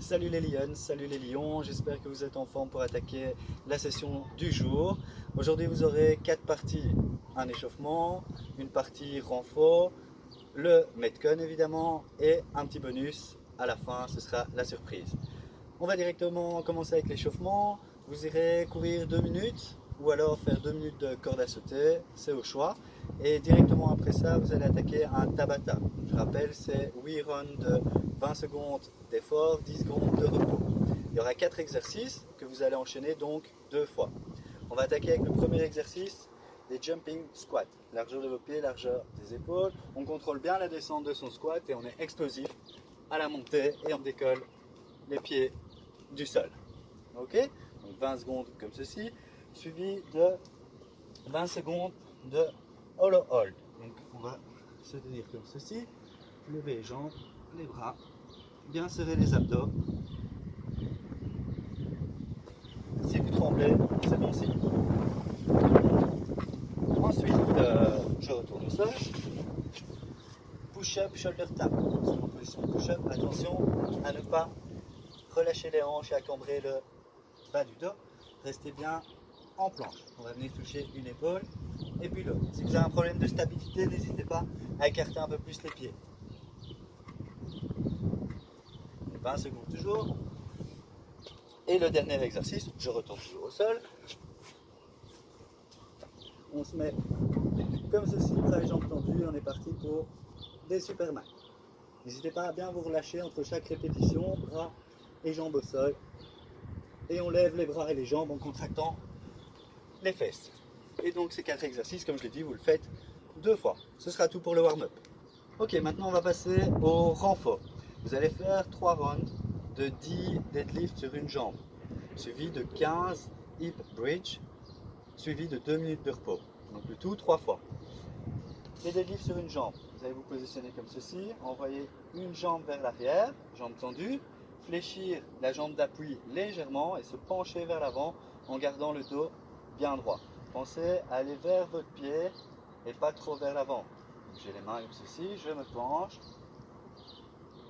Salut les lionnes, salut les lions, j'espère que vous êtes en forme pour attaquer la session du jour. Aujourd'hui vous aurez 4 parties, un échauffement, une partie renfort, le Metcon évidemment et un petit bonus à la fin, ce sera la surprise. On va directement commencer avec l'échauffement, vous irez courir 2 minutes ou alors faire 2 minutes de corde à sauter, c'est au choix. Et directement après ça, vous allez attaquer un Tabata. Je rappelle, c'est 8 rounds de 20 secondes d'effort, 10 secondes de repos. Il y aura 4 exercices que vous allez enchaîner donc 2 fois. On va attaquer avec le premier exercice, les jumping squats. Largeur de vos pieds, largeur des épaules. On contrôle bien la descente de son squat et on est explosif à la montée et on décolle les pieds du sol. Ok? Donc 20 secondes comme ceci, suivi de 20 secondes de hollow hold. Donc on va se tenir comme ceci, lever les jambes, les bras, bien serrer les abdos. Si vous tremblez, c'est bon signe. Ensuite, je retourne au sol. Push-up, shoulder tap. Sur en position push-up, attention à ne pas relâcher les hanches et à cambrer le bas du dos. Restez bien en planche. On va venir toucher une épaule et puis l'autre. Si vous avez un problème de stabilité, n'hésitez pas à écarter un peu plus les pieds. 20 secondes toujours. Et le dernier exercice, je retourne toujours au sol. On se met comme ceci, bras et jambes tendus, et on est parti pour des Superman. N'hésitez pas à bien vous relâcher entre chaque répétition, bras et jambes au sol. Et on lève les bras et les jambes en contractant les fesses. Et donc ces 4 exercices, comme je l'ai dit, vous le faites 2 fois. Ce sera tout pour le warm-up. Ok, maintenant on va passer au renfort. Vous allez faire 3 rounds de 10 deadlifts sur une jambe, suivi de 15 hip bridge, suivi de 2 minutes de repos. Donc le tout 3 fois. Les deadlifts sur une jambe, vous allez vous positionner comme ceci, envoyer une jambe vers l'arrière, jambe tendue, fléchir la jambe d'appui légèrement et se pencher vers l'avant en gardant le dos bien droit. Pensez à aller vers votre pied et pas trop vers l'avant. J'ai les mains comme ceci, je me penche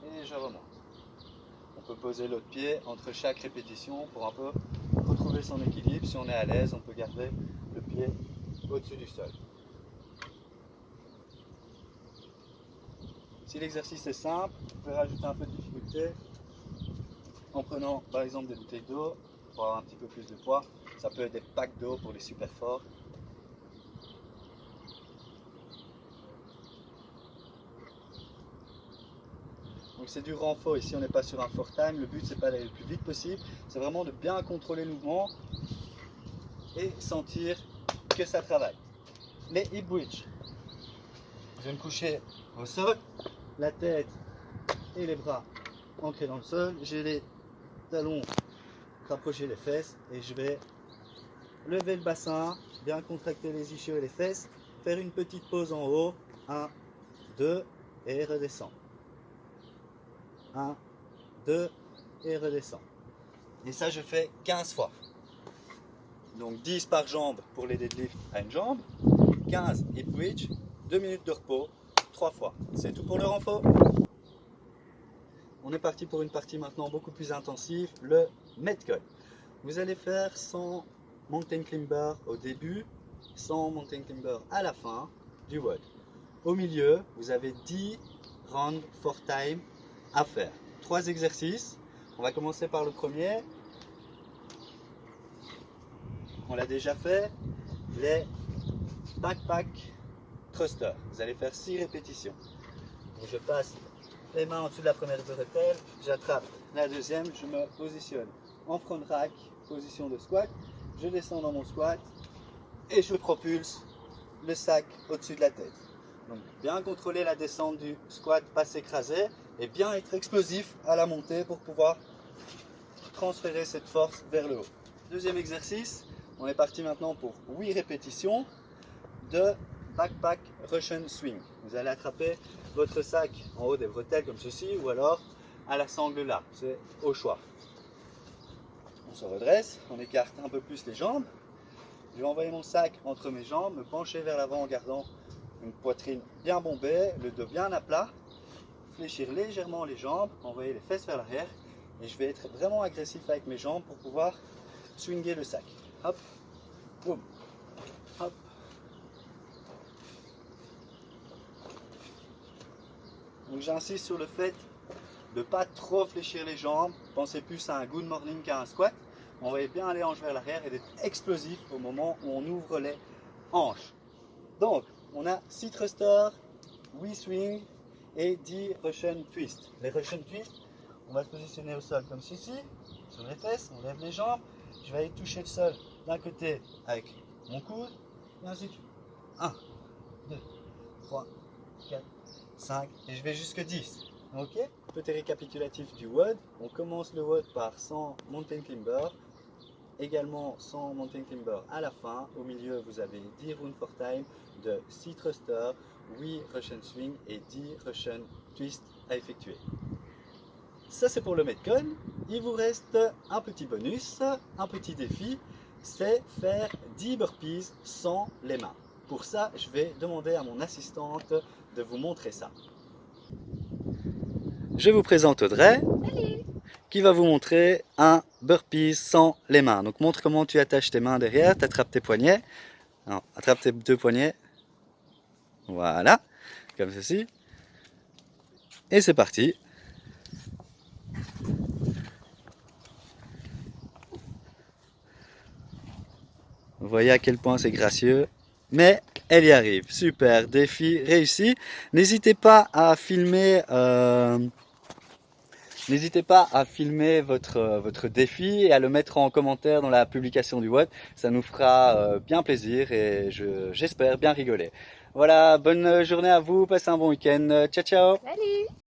et je remonte. On peut poser l'autre pied entre chaque répétition pour un peu retrouver son équilibre. Si on est à l'aise, on peut garder le pied au-dessus du sol. Si l'exercice est simple, vous pouvez rajouter un peu de difficulté en prenant par exemple des bouteilles d'eau pour avoir un petit peu plus de poids. Ça peut être des packs d'eau pour les super forts. Donc c'est du renfort, ici on n'est pas sur un fort time, le but c'est pas d'aller le plus vite possible, c'est vraiment de bien contrôler le mouvement et sentir que ça travaille. Les hip bridge, je vais me coucher au sol, la tête et les bras ancrés dans le sol, j'ai les talons rapprocher les fesses et je vais lever le bassin, bien contracter les ischios et les fesses, faire une petite pause en haut, 1, 2 et redescend. 1, 2 et redescend. Et ça je fais 15 fois. Donc 10 par jambe pour les deadlifts à une jambe, 15 hip bridge, 2 minutes de repos, 3 fois. C'est tout pour le renfort. On est parti pour une partie maintenant beaucoup plus intensive, le Metcon. Vous allez faire 100 mountain climber au début, 100 mountain climber à la fin du WOD. Au milieu, vous avez 10 rounds for time à faire. 3 exercices. On va commencer par le premier. On l'a déjà fait. Les backpack thrusters. Vous allez faire 6 répétitions. Donc je passe les mains en dessous de la première bretelle, j'attrape la deuxième, je me positionne en front rack, position de squat, je descends dans mon squat et je propulse le sac au-dessus de la tête. Donc bien contrôler la descente du squat, pas s'écraser et bien être explosif à la montée pour pouvoir transférer cette force vers le haut. Deuxième exercice, on est parti maintenant pour 8 répétitions de backpack Russian swing. Vous allez attraper votre sac en haut des bretelles comme ceci ou alors à la sangle là, c'est au choix. On se redresse, on écarte un peu plus les jambes. Je vais envoyer mon sac entre mes jambes, me pencher vers l'avant en gardant une poitrine bien bombée, le dos bien à plat, fléchir légèrement les jambes, envoyer les fesses vers l'arrière et je vais être vraiment agressif avec mes jambes pour pouvoir swinger le sac. Hop, boum, hop. Donc j'insiste sur le fait de ne pas trop fléchir les jambes, pensez plus à un good morning qu'à un squat. On va bien aller hanche vers l'arrière et d'être explosif au moment où on ouvre les hanches. Donc, on a 6 thrusters, 8 swing et 10 Russian twist. Les Russian twist, on va se positionner au sol comme ceci, sur les fesses, on lève les jambes. Je vais aller toucher le sol d'un côté avec mon coude, et ainsi de suite. 1, 2, 3, 4, 5, et je vais jusque 10. Ok? Petit récapitulatif du WOD. On commence le WOD par 100 mountain climber, également 100 mountain climber à la fin. Au milieu, vous avez 10 round for time de 6 thrusters, 8 Russian swing et 10 Russian twist à effectuer. Ça, c'est pour le Metcon. Il vous reste un petit bonus, un petit défi, c'est faire 10 burpees sans les mains. Pour ça, je vais demander à mon assistante de vous montrer ça. Je vous présente Audrey. Salut. Qui va vous montrer un burpees sans les mains. Donc montre comment tu attaches tes mains derrière, tu attrapes tes poignets. Non, attrape tes 2 poignets. Voilà, comme ceci. Et c'est parti. Vous voyez à quel point c'est gracieux. Mais elle y arrive. Super, défi réussi. N'hésitez pas à filmer... N'hésitez pas à filmer votre défi et à le mettre en commentaire dans la publication du WOD. Ça nous fera bien plaisir et j'espère bien rigoler. Voilà, bonne journée à vous, passez un bon week-end. Ciao, ciao! Salut.